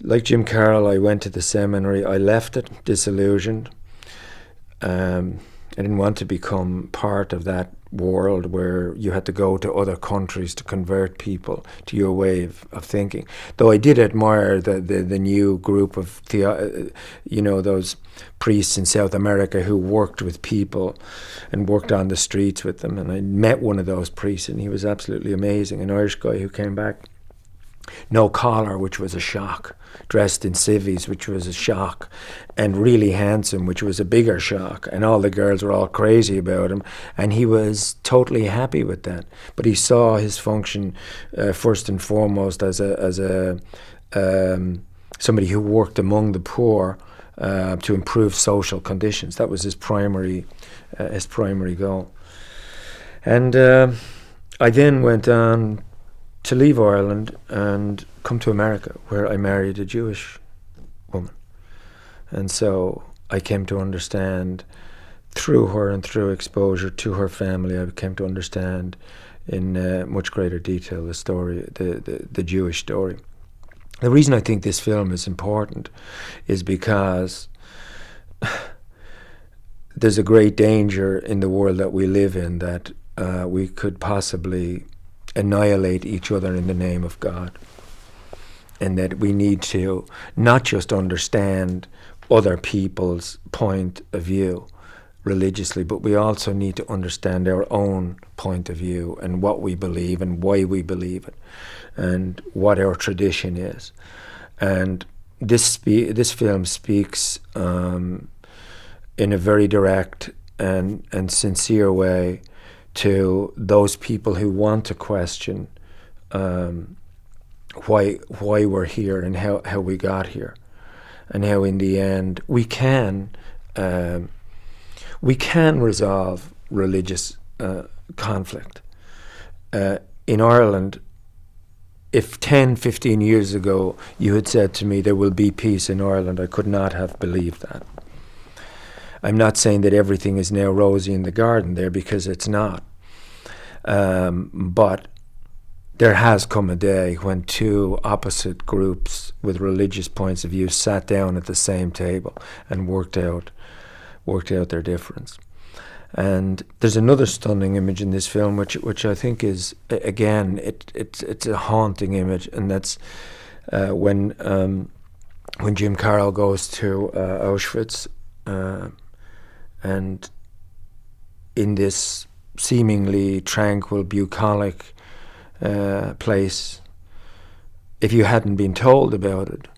Like Jim Carroll, I went to the seminary. I left it disillusioned. I didn't want to become part of that world where you had to go to other countries to convert people to your way of thinking. Though I did admire the new group of those priests in South America who worked with people and worked on the streets with them. And I met one of those priests, and he was absolutely amazing, an Irish guy who came back. No collar, which was a shock. Dressed in civvies, which was a shock. And really handsome, which was a bigger shock. And all the girls were all crazy about him. And he was totally happy with that. But he saw his function first and foremost as somebody who worked among the poor to improve social conditions. That was his primary goal. And I then went on to leave Ireland and come to America, where I married a Jewish woman. And so I came to understand through her and through exposure to her family, I came to understand in much greater detail the story, the Jewish story. The reason I think this film is important is because there's a great danger in the world that we live in that we could possibly annihilate each other in the name of God, and that we need to not just understand other people's point of view religiously, but we also need to understand our own point of view and what we believe and why we believe it and what our tradition is. And this film speaks in a very direct and sincere way to those people who want to question why we're here and how we got here, and how in the end we can resolve religious conflict. In Ireland, if 10, 15 years ago you had said to me there will be peace in Ireland, I could not have believed that. I'm not saying that everything is now rosy in the garden there, because it's not. But there has come a day when two opposite groups with religious points of view sat down at the same table and worked out their difference. And there's another stunning image in this film, which I think is, again, it's a haunting image, and that's when Jim Carroll goes to Auschwitz. And in this seemingly tranquil, bucolic place, if you hadn't been told about it,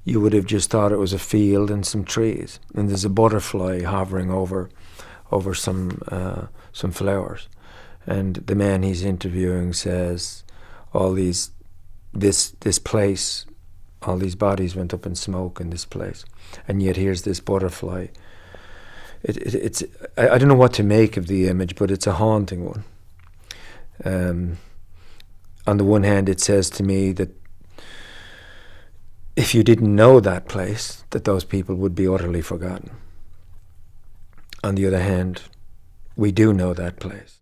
you would have just thought it was a field and some trees. And there's a butterfly hovering over some flowers. And the man he's interviewing says, this place, all these bodies went up in smoke in this place, and yet here's this butterfly. I don't know what to make of the image, but it's a haunting one. On the one hand, it says to me that if you didn't know that place, that those people would be utterly forgotten. On the other hand, we do know that place.